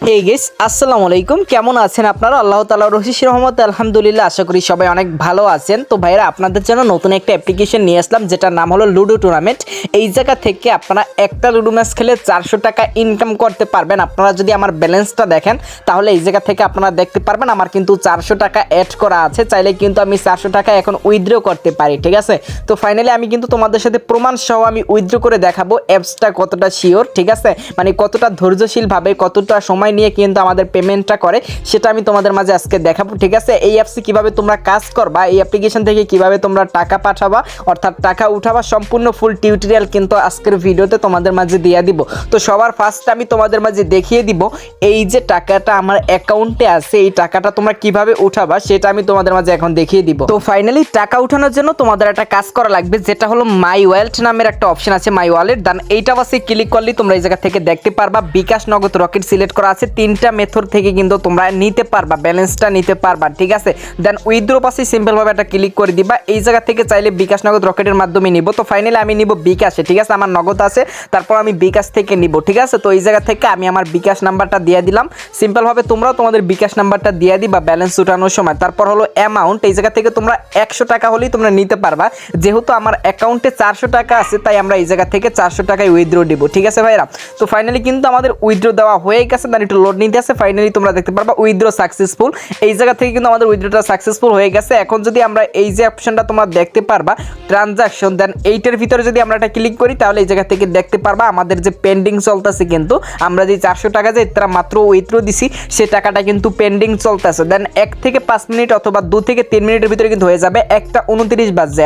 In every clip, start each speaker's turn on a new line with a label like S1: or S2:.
S1: হে guess আসসালামু আলাইকুম, কেমন আছেন আপনারা? আল্লাহ তাআলার অশেষ রহমতে আলহামদুলিল্লাহ, আশা করি সবাই অনেক ভালো আছেন। তো ভাইরা, আপনাদের জন্য নতুন একটা অ্যাপ্লিকেশন নিয়ে আসলাম, যেটার নাম হলো লুডো টুর্নামেন্ট। এই জায়গা থেকে আপনারা একটা লুডো ম্যাচ খেলে 400 টাকা ইনকাম করতে পারবেন। আপনারা যদি আমার ব্যালেন্সটা দেখেন, তাহলে এই জায়গা থেকে আপনারা দেখতে পারবেন আমার কিন্তু 400 টাকা অ্যাড করা আছে। চাইলে কিন্তু আমি 400 টাকা এখন উইথড্র করতে পারি, ঠিক আছে? তো ফাইনালি আমি কিন্তু তোমাদের সাথে প্রমাণ সহ আমি উইথড্র করে দেখাবো অ্যাপসটা কতটা শিওর, ঠিক আছে? মানে কতটা ধৈর্যশীলভাবে, কতটা সময় নিয়ে কিন্তু আমাদের পেমেন্টটা করে, সেটা আমি তোমাদের মাঝে আজকে দেখাবো, ঠিক আছে? এই অ্যাপসে কিভাবে তোমরা কাজ করবা, এই অ্যাপ্লিকেশন থেকে কিভাবে তোমরা টাকা পাঠাবা, অর্থাৎ টাকা উঠাবা, সম্পূর্ণ ফুল টিউটোরিয়াল কিন্তু আজকের ভিডিওতে তোমাদের মাঝে দিয়ে দিব। তো সবার ফার্স্ট আমি তোমাদের মাঝে দেখিয়ে দিব এই যে টাকাটা আমার অ্যাকাউন্টে আছে, এই টাকাটা তোমরা কিভাবে উঠাবা সেটা আমি তোমাদের মাঝে এখন দেখিয়ে দিব। তো ফাইনালি টাকা উঠানোর জন্য তোমাদের একটা কাজ করা লাগবে, যেটা হলো মাই ওয়ালেট নামের একটা অপশন আছে, মাই ওয়ালেট। দেন এইটা বাসে ক্লিক করলে তোমরা এই জায়গা থেকে দেখতে পারবা বিকাশ, নগদ, রকেট সিলেক্ট করা আছে। তিনটা মেথড থেকে কিন্তু তোমরা নিতে পারবা, ব্যালেন্সটা নিতে পারবা, ঠিক আছে? দেন উইথড্র পাশে সিম্পলভাবে একটা ক্লিক করে দিবা। এই জায়গা থেকে চাইলে বিকাশ, নগদ, রকেটের মাধ্যমে নিব। তো ফাইনালি আমি নিব বিকাশে, ঠিক আছে? আমার নগদ আছে, তারপর আমি বিকাশ থেকে নিব, ঠিক আছে? তো এই জায়গা থেকে আমি আমার বিকাশ নাম্বারটা দিয়ে দিলাম। সিম্পলভাবে তোমরাও তোমাদের বিকাশ নাম্বারটা দিয়ে দিবা ব্যালেন্স উঠানোর সময়। তারপর হলো অ্যামাউন্ট, এই জায়গা থেকে তোমরা 100 টাকা হলেই তোমরা নিতে পারবা। যেহেতু আমার অ্যাকাউন্টে 400 টাকা আছে, তাই আমরা এই জায়গা থেকে 400 টাকায় উইথড্র দিব, ঠিক আছে ভাইরা? তো ফাইনালি কিন্তু আমাদের উইথড্র দেওয়া হয়ে গেছে। দেন একটু লোড নিতে আছে। ফাইনালি তোমরা দেখতে পারবা উইথড্র সাকসেসফুল। এই জায়গা থেকে কিন্তু আমাদের উইথড্রটা সাকসেসফুল হয়ে গেছে। এখন যদি আমরা এই যে অপশনটা তোমরা দেখতে পারবা ট্রানজাকশন, দেন এইটার ভিতরে যদি আমরা এটা ক্লিক করি, তাহলে এই জায়গা থেকে দেখতে পারবা আমাদের যে পেন্ডিং চলতেছে, কিন্তু আমরা যে 400 টাকা যে তারা মাত্র উইথড্র দিছি, সে টাকাটা কিন্তু পেন্ডিং চলতেছে। দেন 1 থেকে 5 মিনিট অথবা 2 থেকে 3 মিনিটের ভিতরে কিন্তু হয়ে যাবে। 1:29 বাজছে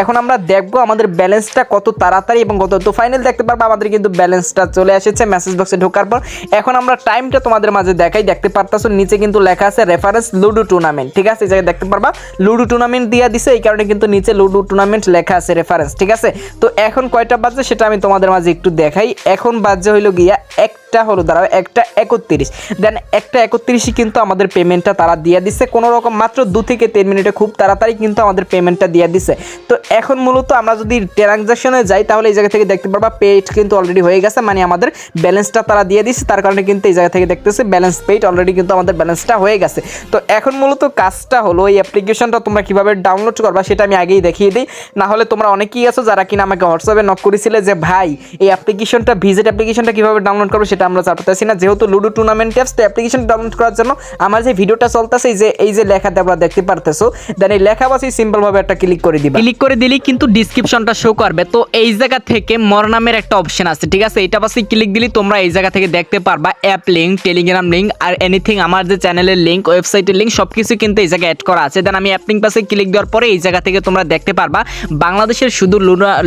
S1: এখন আমরা দেখবো আমাদের ব্যালেন্সটা কত তাড়াতাড়ি এবং কত। তো ফাইনাল দেখতে পারবা আমাদের কিন্তু ব্যালেন্সটা চলে এসেছে মেসেজ বক্সে ঢোকার পর। এখন আমরা টাইমটা তোমাদের মাঝে দেখাই, দেখতে পারতাছো নিচে কিন্তু লেখা আছে রেফারেন্স লুডো টুর্নামেন্ট, ঠিক আছে? এই জায়গায় দেখতে পারবা লুডো টুর্নামেন্ট দিয়ে দিছে, এই কারণে কিন্তু নিচে লুডো টুর্নামেন্ট লেখা আছে রেফারেন্স, ঠিক আছে? তো এখন কয়টা বাজে সেটা আমি তোমাদের মাঝে একটু দেখাই। এখন বাজে হইলো গিয়া একটা হলো, দাঁড়াও, 1:31। দেন 1:31 কিন্তু আমাদের পেমেন্টটা তারা দিয়ে দিছে, কোনো রকম মাত্র 2 থেকে 3 মিনিটে খুব তাড়াতাড়ি কিন্তু আমাদের পেমেন্টটা দিয়ে দিছে। তো এখন মূলত আমরা যদি ট্রানজাকশনে যাই, তাহলে এই জায়গা থেকে দেখতে পারবা পেইড কিন্তু অলরেডি হয়ে গেছে, মানে আমাদের ব্যালেন্সটা তারা দিয়ে দিচ্ছে, তার কারণে কিন্তু এই জায়গা থেকে দেখতেছে ব্যালেন্স পেইড, অলরেডি কিন্তু আমাদের ব্যালেন্সটা হয়ে গেছে। তো এখন মূলত কাজটা হলো এই অ্যাপ্লিকেশনটা তোমরা কিভাবে ডাউনলোড করবা সেটা আমি আগেই দেখিয়ে দিই। না হলে তোমরা অনেকেই আছো যারা কিনা আমাকে হোয়াটসঅ্যাপে নক করেছিলে যে ভাই এই অ্যাপ্লিকেশনটা, ভিজিট অ্যাপ্লিকেশনটা কিভাবে ডাউনলোড করবো সেটা আমরা চাপতেছি না। যেহেতু লুডো টুর্নামেন্ট অ্যাপস, তো অ্যাপ্লিকেশন ডাউনলোড করার জন্য আমার যে ভিডিওটা চলতেছে, এই যে লেখাতে আমরা দেখতে পারতেছো, দেন এই লেখা বাসি সিম্পলভাবে একটা ক্লিক করে দিবা। ক্লিক করে দিলেই কিন্তু ডিসক্রিপশনটা শো করবে। তো এই জায়গা থেকে মোর নামের একটা অপশন আছে, ঠিক আছে? এটা বাসি ক্লিক দিলেই তোমরা এই জায়গা থেকে দেখতে পারবা অ্যাপ লিঙ্ক, টেলিগ্রাম লিঙ্ক আর এনিথিং, আমার যে চ্যানেলের লিঙ্ক, ওয়েবসাইটের লিঙ্ক, সবকিছু কিন্তু এই জায়গায় অ্যাড করা আছে। দেন আমি অ্যাপ লিঙ্ক পাশে ক্লিক দেওয়ার পরে এই জায়গা থেকে তোমরা দেখতে পারবা বাংলাদেশের শুধু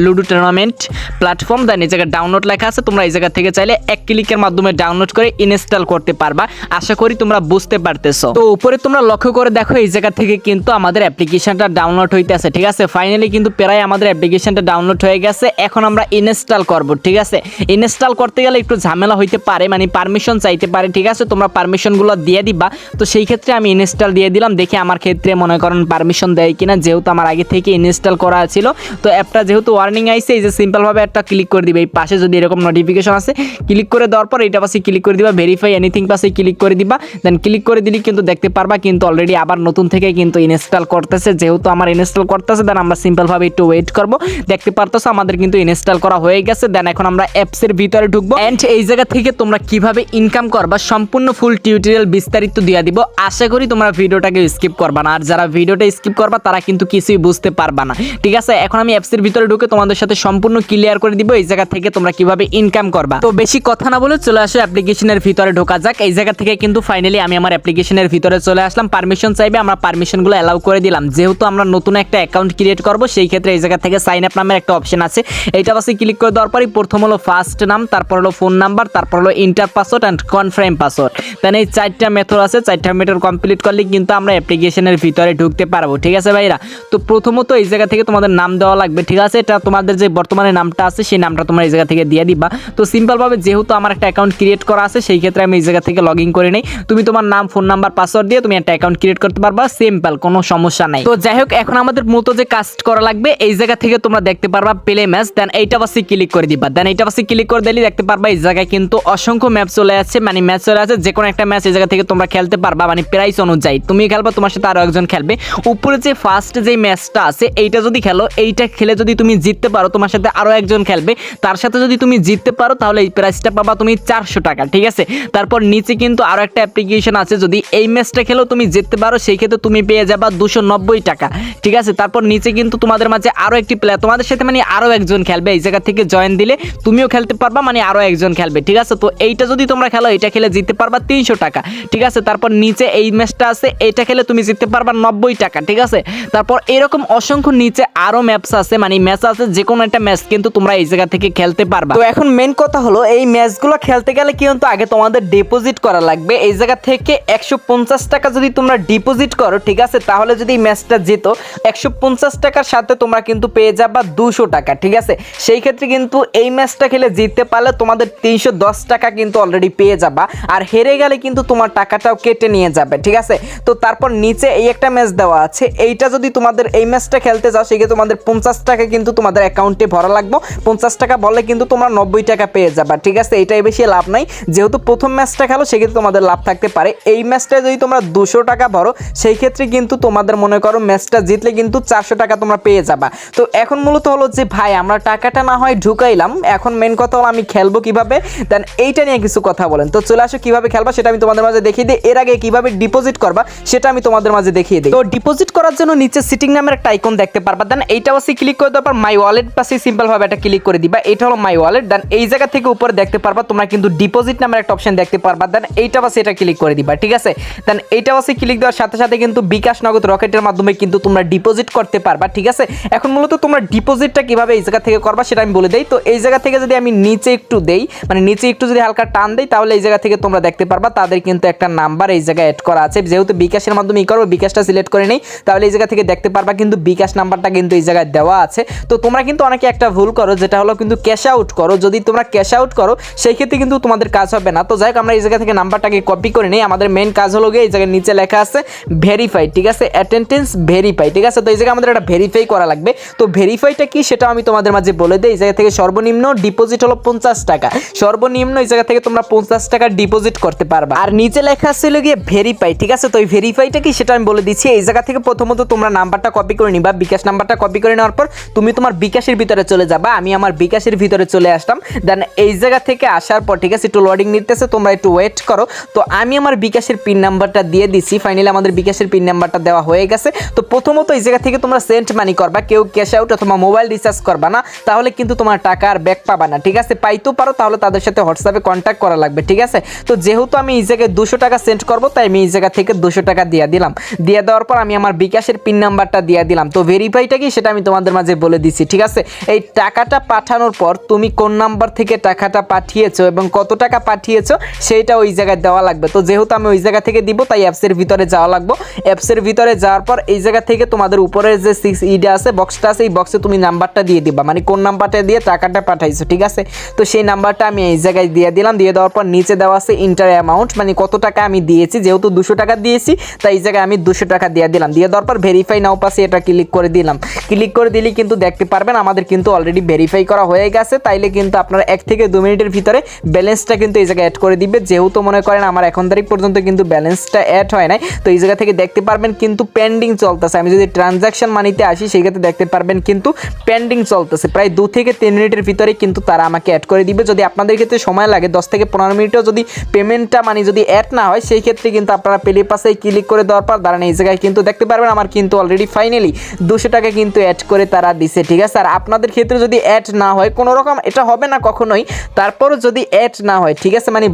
S1: লুডো টুর্নামেন্ট প্ল্যাটফর্ম। দেন এই জায়গায় ডাউনলোড লেখা আছে, তোমরা এই জায়গা থেকে চাইলে এক ক্লিকের মাধ্যমে ডাউনলোড করে ইনস্টল করতে পারবা। আশা করি তোমরা বুঝতে পারতেছো। তো উপরে তোমরা লক্ষ্য করে দেখো এই জায়গা থেকে কিন্তু আমাদের অ্যাপ্লিকেশনটা ডাউনলোড হইতে আছে, ঠিক আছে? ফাইনালি কিন্তু প্রায় আমাদের অ্যাপ্লিকেশনটা ডাউনলোড হয়ে গেছে। এখন আমরা ইনস্টল করব, ঠিক আছে? ইনস্টল করতে গেলে একটু ঝামেলা হইতে পারে, মানে পারমিশন চাইতে পারে, ঠিক আছে? তোমরা পারমিশনগুলো দিয়ে দিবা। তো সেই ক্ষেত্রে আমি ইনস্টল দিয়ে দিলাম, দেখি আমার ক্ষেত্রে মনে করেন পারমিশন দেয় কিনা, যেহেতু আমার আগে থেকে ইনস্টল করা ছিল। তো অ্যাপটা যেহেতু ওয়ার্নিং আইছে, এই যে সিম্পলভাবে একটা ক্লিক করে দিবে, এই পাশে যদি এরকম নোটিফিকেশন আছে, ক্লিক করে দেওয়ার পর এটা পাশে ক্লিক করে দিবা, ভেরিফাই এনিথিং পাশে ক্লিক করে দিবা। দেন ক্লিক করে দিলে কিন্তু দেখতে পারবা কিন্তু অলরেডি আবার নতুন থেকে কিন্তু ইনস্টল করতেছে। যেহেতু আমার ইনস্টল করতেছে, দেন আমরা সিম্পলভাবে একটু ওয়েট করব। দেখতে পারতেছো আমাদের কিন্তু ইনস্টল করা হয়ে গেছে। দেন এখন আমরা অ্যাপসের ভিতরে ঢুকবো এন্ড এই জায়গা থেকে তোমরা কিভাবে ইনকাম করবা সম্পূর্ণ ফুল টিউটোরিয়াল বিস্তারিত দিয়ে দিব। আশা করি তোমরা ভিডিওটাকে স্কিপ করবা না, আর যারা ভিডিওটা স্কিপ করবা তারা কিন্তু কিছুই বুঝতে পারবা না, ঠিক আছে? এখন আমি অ্যাপসের ভিতরে ঢুকে তোমাদের সাথে সম্পূর্ণ ক্লিয়ার করে দিব এই জায়গা থেকে তোমরা কিভাবে ইনকাম করবা। তো বেশি কথা না বলে চলে আসো অ্যাপ্লিকেশনের ভিতরে ঢোকা যাক। এই জায়গা থেকে কিন্তু ফাইনালি আমি আমার অ্যাপ্লিকেশনের ভিতরে চলে আসলাম। পারমিশন চাইবে, আমরা পারমিশনগুলো অ্যালাউ করে দিলাম। যেহেতু আমরা নতুন একটা অ্যাকাউন্ট ক্রিয়েট করব, সেই ক্ষেত্রে এই জায়গা থেকে সাইন আপ নামের একটা অপশন আছে, এইটা পাশে ক্লিক করে দেওয়ার পরই প্রথম হলো ফার্স্ট নাম, তারপর হলো ফোন নাম্বার, তারপর হলো enter password and confirm password. Then এই 4টা মেথড আছে, 4টা মেথড কমপ্লিট করলে কিন্তু আমরা অ্যাপ্লিকেশনের ভিতরে ঢুকতে পারবো, ঠিক আছে ভাইরা? তো প্রথমত এই জায়গা থেকে তোমাদের নাম দেওয়া লাগবে, ঠিক আছে? এটা তোমাদের যে বর্তমানে নামটা আছে সেই নামটা তোমরা এই জায়গা থেকে দিয়ে দিবা। তো সিম্পলভাবে যেহেতু আমার একটা একটা অ্যাকাউন্ট ক্রিয়েট করা আছে, সেই ক্ষেত্রে আমি এই জায়গা থেকে লগ ইন করে নেই। তুমি তোমার নাম, ফোন নাম্বার, পাসওয়ার্ড দিয়ে তুমি একটা অ্যাকাউন্ট ক্রিয়েট করতে পারবা, সিম্পল, কোনো সমস্যা নাই। তো যাই হোক, এখন আমাদের মূলত যে কাজ করা লাগবে, এই জায়গা থেকে তোমরা দেখতে পারবা প্লে ম্যাচ, দেন এইটা বাসে ক্লিক করে দিবা। দেন এইটা বাসে ক্লিক করে দিলে দেখতে পারবা এই জায়গায় কিন্তু অসংখ্য ম্যাচ চলে আসছে, মানে ম্যাচ চলে আসছে। যে কোনো একটা ম্যাচ এই জায়গা থেকে তোমরা খেলতে পারবা, মানে প্রাইস অনুযায়ী তুমি খেলবা, তোমার সাথে আরো একজন খেলবে। উপরে যে ফার্স্ট যে ম্যাচটা আছে এইটা যদি খেলো, এইটা খেলে যদি তুমি জিততে পারো, তোমার সাথে আরো একজন খেলবে, তার সাথে যদি তুমি জিততে পারো তাহলে এই প্রাইসটা পাবা তুমি 400 টাকা, ঠিক আছে। তারপর নিচে কিন্তু আরো একটা অ্যাপ্লিকেশন আছে, যদি এই ম্যাচটা খেলো তুমি জিততে পারো, সেই ক্ষেত্রে তুমি পেয়ে যাবা 290 টাকা, ঠিক আছে। তারপর নিচে কিন্তু তোমাদের মাঝে আরো একটি প্লেয়ার তোমাদের সাথে মানে আরো একজন খেলবে, এই জায়গা থেকে জয়েন দিলে তুমিও খেলতে পারবা, মানে আরো একজন খেলবে, ঠিক আছে। তো এইটা যদি তোমরা খেলো, এটা খেলে জিততে পারবা 300 টাকা, ঠিক আছে। তারপর নিচে এই ম্যাচটা আছে, এটা খেলে তুমি জিততে পারবা 90 টাকা, ঠিক আছে। তারপর এরকম অসংখ্য নিচে আরো ম্যাপস আছে, মানে ম্যাচ আছে, যে কোনো একটা ম্যাচ কিন্তু তোমরা এই জায়গা থেকে খেলতে পারবা। তো এখন মেন কথা হলো, এই ম্যাচগুলো খেলতে গেলে কিন্তু আগে তোমাদের ডিপোজিট করা লাগবে। এই জায়গা থেকে 150 টাকা যদি তোমরা ডিপোজিট করো, ঠিক আছে, তাহলে যদি ম্যাচটা যেত 150 টাকার সাথে তোমরা কিন্তু পেয়ে যাবা 200 টাকা, ঠিক আছে। সেই ক্ষেত্রে কিন্তু এই ম্যাচটা খেলে জিততে পারলে তোমাদের 310 টাকা কিন্তু অলরেডি পেয়ে যাবা, আর হেরে গেলে কিন্তু তোমার টাকাটাও কেটে নিয়ে যাবে, ঠিক আছে। তো তারপর নিচে এই একটা ম্যাচ দেওয়া আছে, এইটা যদি তোমাদের এই ম্যাচটা খেলতে যাও, সেক্ষেত্রে তোমাদের 50 টাকা কিন্তু তোমাদের অ্যাকাউন্টে ভরা লাগবে। 50 টাকা বললে কিন্তু তোমরা 90 টাকা পেয়ে যাবা, ঠিক আছে। এটাই বেশি লাভ নাই, যেহেতু প্রথম ম্যাচটা খেলো সেক্ষেত্রে তোমাদের লাভ থাকতে পারে। এই ম্যাচটা যদি তোমরা 200 টাকা ভরো, সেই ক্ষেত্রে কিন্তু তোমাদের মনে করো ম্যাচটা জিতলে কিন্তু 400 টাকা তোমরা পেয়ে যাবা। তো এখন মূলত হলো যে ভাই আমরা টাকাটা না হয় ঢুকাইলাম, এখন মেন কথা হলো আমি খেলবো কিভাবে, দেন এইটা নিয়ে কিছু কথা বলেন। তো চলে আসো কিভাবে খেলবা সেটা আমি তোমাদের মাঝে দেখিয়ে দিই। এর আগে কিভাবে ডিপোজিট করবা সেটা আমি তোমাদের মাঝে দেখিয়ে দিই। তো ডিপোজিট করার জন্য নিচে সিটিং নামের একটা আইকন দেখতে পারবা, দেন এইটা পাশে ক্লিক করে দেওয়ার পর মাই ওয়ালেট পাশে সিম্পল ভাবে এটা ক্লিক করে দিবা। এটা হলো মাই ওয়ালেট, দেন এই জায়গা থেকে উপরে দেখতে পারবা তোমরা কিন্তু ডিপোজিট নামের একটা অপশন দেখতে পারবা, দেন এইটা পাশে এটা ক্লিক করে দিবা, ঠিক আছে। দেন এইটা পাশে ক্লিক দেওয়ার সাথে সাথে কিন্তু বিকাশ নগদ রকেটের মাধ্যমে কিন্তু তোমরা ডিপোজিট করতে পারবা, ঠিক আছে। এখন মূলত তোমরা ডিপোজিটটা কিভাবে এই জায়গা থেকে করবা সেটা আমি বলে দেই। তো এই জায়গা থেকে যদি আমি নিচে একটু দেই, মানে নিচে একটু যদি হালকা টান দেই, তাহলে এই জায়গা থেকে তোমরা দেখতে পারবা তাদের কিন্তু একটা নাম্বার এই জায়গায় অ্যাড করা আছে। যেহেতু বিকাশের মাধ্যমে করবো, বিকাশটা সিলেক্ট করে নেই, তাহলে এই জায়গা থেকে দেখতে পারবা কিন্তু বিকাশ নাম্বারটা কিন্তু এই জায়গায় দেওয়া আছে। তো তোমরা কিন্তু অনেকে একটা ভুল করো, যেটা হলো কিন্তু ক্যাশ আউট করো। যদি তোমরা ক্যাশ আউট করো সেই ক্ষেত্রে কিন্তু তোমাদের কাজ হবে না। তো যাই হোক, আমরা এই জায়গা থেকে নাম্বারটাকে কপি করে নিই। আমাদের মেন কাজ হলো গিয়ে এই জায়গায় নিচে লেখা আছে ভেরিফাই, ঠিক আছে, অ্যাটেন্ডেন্স ভেরিফাই, ঠিক আছে। তো এই জায়গায় আমাদের একটা ভেরিফাই করা লাগবে। তো ভেরিফাইটা কি সেটা আমি তোমাদের মাঝে বলে দিই। এই জায়গা থেকে সর্বনিম্ন ডিপোজিট হলো 50 টাকা, সর্বনিম্ন এই জায়গা থেকে তোমরা 50 টাকা ডিপোজিট করতে পারবা। আর নিচে লেখা ছিল গিয়ে ভেরিফাই, ঠিক আছে। তো এই ভেরিফাইটা কি সেটা আমি বলে দিচ্ছি। এই জায়গা থেকে প্রথমত তোমরা নাম্বারটা কপি করে নিবা, বিকাশ নাম্বারটা কপি করে নেওয়ার পর তুমি তোমার বিকাশের ভিতরে চলে যাবা। আমি আমার বিকাশের ভিতরে চলে আসলাম, দেন এই জায়গা থেকে আসার পর, ঠিক আছে, একটু লোডিং নিতেছে, তোমরা একটু ওয়েট করো। তো আমি আমার বিকাশের পিন নাম্বারটা দিয়ে দিচ্ছি, ফাইনালি আমাদের বিকাশের পিন নাম্বারটা দেওয়া হয়ে গেছে। তো প্রথমত এই জায়গা থেকে তোমরা সেন্ট মানি করবা, কেউ ক্যাশ আউট অথবা মোবাইল রিচার্জ করবা না, তাহলে কিন্তু তোমার টাকা আর ব্যাক পাবা না, ঠিক আছে। পাইতেও পারো, তাহলে তাদের সাথে হোয়াটসঅ্যাপে কন্ট্যাক্ট করা লাগবে, ঠিক আছে। তো যেহেতু আমি এই জায়গায় 200 টাকা সেন্ড করবো, তাই আমি এই জায়গা থেকে 200 টাকা দিয়ে দিলাম। দিয়ে দেওয়ার পর আমি আমার বিকাশের পিন নাম্বারটা দিয়ে দিলাম। তো ভেরিফাইটা কি সেটা আমি তোমাদের মাঝে বলে দিচ্ছি, ঠিক আছে। এই টাকাটা পাঠানোর পর তুমি কোন নাম্বার থেকে টাকাটা পাঠিয়েছো এবং কত টাকা পাঠিয়েছো সেইটা ওই জায়গায় দেওয়া লাগবে। তো যেহেতু আমি ওই জায়গা থেকে দিব, তাই অ্যাপসের ভিতরে যাওয়া লাগবে। অ্যাপসের ভিতরে যাওয়ার পর এই জায়গা থেকে তোমাদের উপরের যে 6 ইডা আছে, বক্সটা আছে, এই বক্সে তুমি নাম্বারটা দিয়ে দিবা, মানে কোন নাম্বারটা দিয়ে টাকাটা পাঠাইছো, ঠিক আছে। তো সেই নাম্বারটা আমি এই জায়গায় দিয়ে দিলাম। দিয়ে দেওয়ার পর নিচে দেওয়া আছে ইন্টার অ্যামাউন্ট, মানে কত টাকা আমি দিয়েছি। যেহেতু 200 টাকা দিয়েছি, তাই এই জায়গায় আমি 200 টাকা দিয়ে দিলাম। দিয়ে দেওয়ার পর ভেরিফাই নাও পাশে এটা ক্লিক করে দিলাম। ক্লিক করে দিলেই কিন্তু দেখতে পারবেন আমাদের কিন্তু অলরেডি ভেরিফাই করা হয়ে গেছে। তাইলে কিন্তু আপনারা 1 থেকে 2 মিনিটের ভিতরে ব্যালেন্সটা কিন্তু এই জায়গায় অ্যাড করে দিবে। যেহেতু মনে করেন আমার এখন তারিখ পর্যন্ত কিন্তু ব্যালেন্সটা অ্যাড হয় নাই, তো এই জায়গা থেকে দেখতে পারবেন কিন্তু পেন্ডিং চলতেছে। আমি যদি ট্রানজাকশন মানিতে আসি, সেই ক্ষেত্রে দেখতে পারবেন কিন্তু পেন্ডিং চলতেছে। প্রায় 2 থেকে 3 মিনিটের ভিতরে কিন্তু তারা আমাকে অ্যাড করে দিবে। যদি আপনাদের ক্ষেত্রে সময় লাগে 10 থেকে 15 মিনিটও যদি পেমেন্টটা মানে যদি অ্যাড না হয়, সেই ক্ষেত্রে কিন্তু আপনারা পেলে পাশে ক্লিক করে দেওয়ার পর দাঁড়ান এই জায়গায় কিন্তু দেখতে পারবেন আমার কিন্তু অলরেডি ফাইনালি 200 টাকা কিন্তু অ্যাড করে তারা দিছে, ঠিক আছে। আর আপনাদের ক্ষেত্রে যদি অ্যাড না হয়, কোনো রকম এটা হবে না কখনোই, তারপরও যদি অ্যাড না হয়, ঠিক আছে, মানে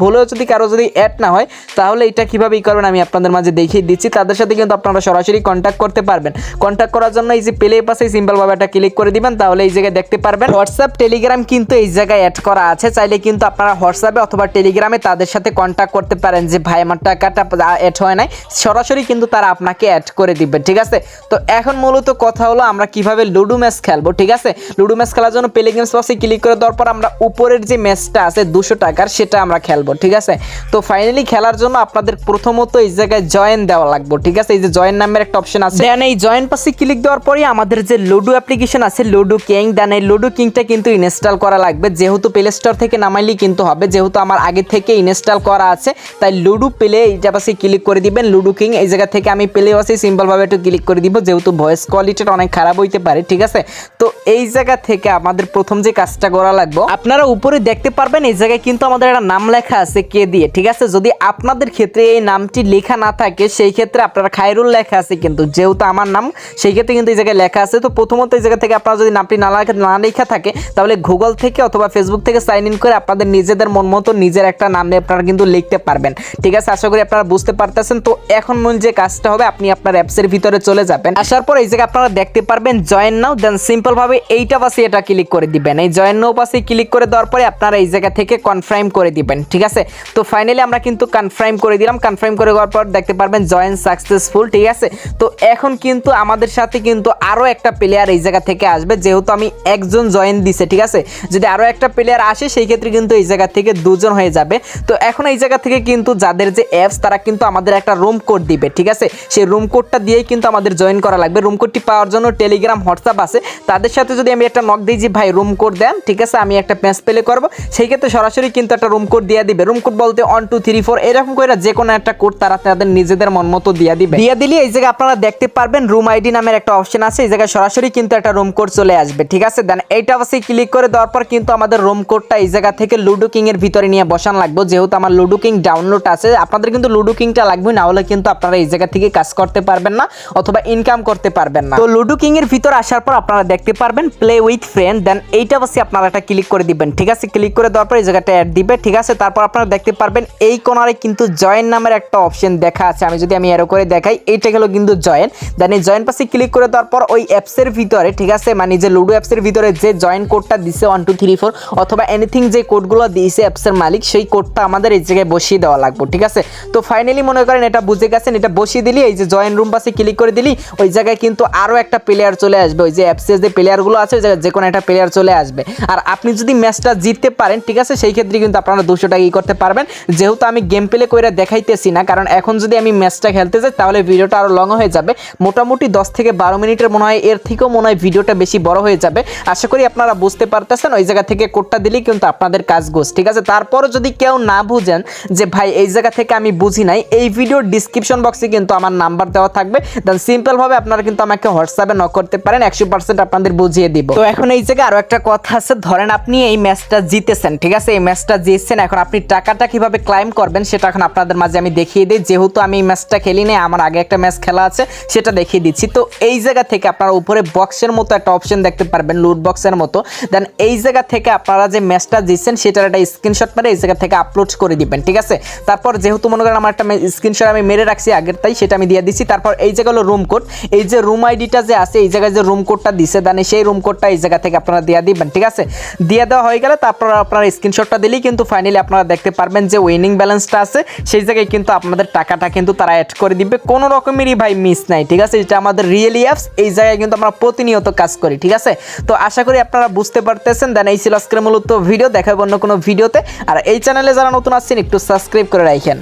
S1: ভুলেও যদি কারো যদি অ্যাড না হয়, তাহলে এটা কীভাবে করবেন আমি আপনাদের মাঝে দেখিয়ে দিচ্ছি। তাদের সাথে কিন্তু আপনারা সরাসরি কন্ট্যাক্ট করতে পারবেন। কন্ট্যাক্ট করার জন্য এই যে প্লে পাশে সিম্পলভাবে একটা ক্লিক করে দিবেন, তাহলে এই জায়গায় দেখতে পারবেন হোয়াটসঅ্যাপ টেলিগ্রাম কিন্তু এই জায়গায় অ্যাড করা আছে। চাইলে কিন্তু আপনারা হোয়াটসঅ্যাপে অথবা টেলিগ্রামে তাদের সাথে কন্ট্যাক্ট করতে পারেন যে ভাই আমার টাকাটা অ্যাড হয় নাই, সরাসরি কিন্তু তারা আপনাকে অ্যাড করে দিবে, ঠিক আছে। তো এখন মূলত কথা হলো আমরা কিভাবে লুডো ম্যাচ খেলবো, ঠিক আছে। লুডো ম্যাচ খেলার জন্য প্লে গেমস পাশে ক্লিক করে দেওয়ার পর আমরা উপরের যে ম্যাচটা আছে 200 টাকার, সেটা আমরা খেলবো। ঠিক আছে, তো ফাইনালি খেলার জন্য আপনাদের প্রথমত এই জায়গায় জয়েন দেওয়া লাগবে। ঠিক আছে, এই যে জয়েন নামের একটা অপশন আছে, দেন এই জয়েন পাশে ক্লিক দেওয়ার পরে আমাদের যে লুডো অ্যাপ্লিকেশন আছে লুডো কিং, দেন এই লুডো কিংটা কিন্তু ইনস্টল করা লাগবে। যেহেতু প্লে স্টোর থেকে নামাইলেই কিন্তু হবে, যেহেতু আমার আগে থেকে ইনস্টল করা আছে, তাই লুডো প্লে এইটা পাশে ক্লিক করে দিবেন। লুডো কিং এই জায়গা থেকে আমি প্লে পাশে সিম্পলভাবে একটু ক্লিক করে দিব, যেহেতু ভয়েস কোয়ালিটিটা অনেক খারাপ হইতে পারে। ঠিক আছে, তো এই জায়গা থেকে আমাদের প্রথম যে কাজটা করা লাগবে, আপনারা উপরে দেখতে পারবেন এই জায়গায় কিন্তু আমাদের একটা নাম লেখা আছে কে দিয়ে। ঠিক আছে, যদি আপনাদের ক্ষেত্রে এই নামটি লেখা না থাকে সেই ক্ষেত্রে আপনারা খায়রুল লেখা আছে, কিন্তু যেহেতু আমার নাম সেই ক্ষেত্রে কিন্তু এই জায়গায় লেখা আছে। তো প্রথমত এই জায়গা থেকে আপনারা যদি নামটি না লেখা থাকে তাহলে গুগল থেকে অথবা ফেসবুক থেকে সাইন ইন করে আপনাদের নিজেদের মন মতো নিজের একটা নাম আপনারা কিন্তু লিখতে পারবেন। ঠিক আছে, আশা করি আপনারা বুঝতে পারতেছেন। তো এখন মূল যে কাজটা হবে, আপনি আপনার অ্যাপসের ভিতরে চলে যাবেন, আসার পর এই জায়গায় আপনারা দেখতে পারবেন জয়েন নাও, দেন সিম্পল ভাবে এইটা পাশে এটা ক্লিক করে দিবেন। এই জয়েন নাও পাশে ক্লিক করে দেওয়ার পরে আপনারা এই জায়গা থেকে কনফার্ম করে দিবেন। ঠিক আছে, তো ফাইনালি আমরা কিন্তু কনফার্ম করে দিলাম। কনফার্ম করে দেওয়ার পর দেখতে পারবেন জয়েন সাকসেসফুল। ঠিক আছে, তো এখন কিন্তু আমাদের সাথে কিন্তু আরো একটা প্লেয়ার এই জায়গা থেকে আসবে, যেহেতু আমি একজন জয়েন দিছে। ঠিক আছে, যদি আরো একটা প্লেয়ার আসে সেই ক্ষেত্রে কিন্তু এই জায়গা থেকে দুজন হয়ে যাবে। তো এখন এই জায়গা থেকে কিন্তু যাদের যে অ্যাপস তারা কিন্তু আমাদের একটা রুম কোড দিবে। ঠিক আছে, সেই রুম কোডটা দিয়েই কিন্তু আমাদের জয়েন করা লাগবে। রুম কোডটি পাওয়ার জন্য টেলিগ্রাম হোয়াটসঅ্যাপ আছে, তাদের সাথে যদি আমি একটা নক দিই যে ভাই রুম কোড দেন, ঠিক আছে আমি একটা ম্যাচ প্লে করবো, সেই ক্ষেত্রে সরাসরি কিন্তু একটা রুম কোড দিয়ে দিবে। রুম কোড বলতে 1 2 3 4 এরকম করে যে কোনো একটা কোড তারা তাদের নিজেদের মন মতো দিয়ে দিবে। দিয়ে দিলে এই জায়গায় আপনারা দেখতে পারবেন রুম আইডি নামের একটা অপশন আছে, এই জায়গায় সরাসরি কিন্তু একটা রুম কোড চলে আসবে। ঠিক আছে, দেন এইটা অবশ্যই ক্লিক করে দেওয়ার পর কিন্তু আমাদের রুম কোডটা এই জায়গা থেকে লুডো কিং এর ভিতরে নিয়ে বসান লাগবে। যেহেতু আমার লুডো কিং ডাউনলোড আছে, আপনাদের কিন্তু লুডো কিংটা লাগবে, না হলে কিন্তু আপনারা এই জায়গা থেকে কাজ করতে পারবেন না অথবা ইনকাম করতে পারবেন না। তো লুডো কিং এর ভিতর আসার পর আপনারা দেখতে পারবেন প্লে উইথ ফ্রেন্ড, দেন এইটা অবশ্যই আপনারা একটা ক্লিক করে দিবেন। ঠিক আছে, ক্লিক করে দেওয়ার পর এই জায়গাটা অ্যাড দিবে। ঠিক আছে, তারপর আপনারা দেখতে পারবেন এই কোণারে কিন্তু জয়েন নামের একটা অপশন দেখা আছে। আমি যদি এরো করে দেখাই, এইটা গেল কিন্তু জয়েন। দেন এই জয়েন পাশে ক্লিক করে দেওয়ার পর ওই অ্যাপসের ভিতরে, ঠিক আছে মানে যে লুডো অ্যাপসের ভিতরে যে জয়েন কোডটা দিছে 1 2 3 4 অথবা এনিথিং যে কোডগুলো দিয়েছে অ্যাপসের মালিক, সেই কোডটা আমাদের এই জায়গায় বসিয়ে দেওয়া লাগবে। ঠিক আছে, তো ফাইনালি মনে করেন এটা বুঝে গেছেন, এটা বসিয়ে দিলি এই যে জয়েন রুম পাশে ক্লিক করে দিলি ওই জায়গায় কিন্তু আরো একটা প্লেয়ার চলে আসবে। ওই যে অ্যাপসের যে প্লেয়ারগুলো আছে ওই জায়গায় যে কোনো একটা প্লেয়ার চলে আসবে। আর আপনি যদি ম্যাচটা জিততে পারেন, ঠিক আছে সেই ক্ষেত্রে কিন্তু আপনারা 200 টাকা করতে পারবেন। যেহেতু আমি গেম প্লে করে দেখাইতেছি না, কারণ এখন যদি আমি ম্যাচটা খেলতে যাই তাহলে ভিডিওটা আরো লং হয়ে যাবে। মোটামুটি 10 থেকে 12 মিনিটের মনে হয়, এর থেকেও মনে হয় ভিডিওটা বেশি বড় হয়ে যাবে। আশা করি আপনারা বুঝতে পারতেছেন। ওই জায়গা থেকে কোডটা দিলেই কিন্তু আপনাদের কাজ গোছ। ঠিক আছে, তারপরও যদি কেউ না বুঝেন যে ভাই এই জায়গা থেকে আমি বুঝি নাই, এই ভিডিওর ডিসক্রিপশন বক্সে কিন্তু আমার নাম্বার দেওয়া থাকবে, দেন সিম্পল ভাবে আপনারা কিন্তু আমাকে হোয়াটসঅ্যাপে নক করতে পারেন, 100% আপনাদের বুঝিয়ে দিব। তো এখন এই জায়গায় আরো একটা কথা আছে, ধরেন আপনি এই ম্যাচটা জিতেছেন, ঠিক আছে এই ম্যাচটা জিতছেন, এখন আপনি টাকাটা কিভাবে ক্লাইম করবেন সেটা এখন আপনাদের মাঝে আমি দেখিয়ে দিই। যেহেতু আমি এই ম্যাচটা খেলি নাই, আমার আগে একটা ম্যাচ খেলা আছে, সেটা দেখিয়ে দিচ্ছি। তো এই জায়গা থেকে আপনারা উপরে বক্সের মতো একটা অপশন দেখতে পারবেন, লুট বক্সের মতো। দেন এই জায়গা থেকে আপনারা যে ম্যাচটা জিতছেন সেটার একটা স্ক্রিনশট মেরে এই জায়গা থেকে আপলোড করে দিবেন। ঠিক আছে, তারপর যেহেতু মনে করেন আমার একটা স্ক্রিনশট আমি মেরে রাখছি আগের, তাই সেটা আমি দিয়ে দিচ্ছি। তারপর এই জায়গা হলো রুম কোড, এই যে রুম আইডিটা যে আছে এই জায়গায় যে রুম কোডটা দিছে, দেন সেই রুম কোডটা এই জায়গা থেকে আপনারা দিয়ে দিবেন। ঠিক আছে, দিয়ে দেওয়া হয়ে গেলে তারপর আপনারা স্ক্রিনশটটা দিলেই কিন্তু ফাইনালি আপনারা দেখতে পারবেন যে উইনিং ব্যালেন্সটা আছে, সেই জায়গায় কিন্তু আপনাদের টাকাটা কিন্তু তারা অ্যাড করে দিবে। কোনো রকমেরই ভাই মিস নাই। ঠিক আছে, এটা আমাদের রিয়েলি অ্যাপস, এই জায়গায় কিন্তু আমরা প্রতিনিয়ত কাজ করি। ঠিক আছে, তো আশা করি আপনারা বুঝতে পারতেছেন। দেন এই ছিল আজকের মূলত ভিডিও, দেখাবো অন্য কোনো ভিডিওতে। আর এই চ্যানেলে যারা নতুন আসছেন একটু সাবস্ক্রাইব করে রাখেন।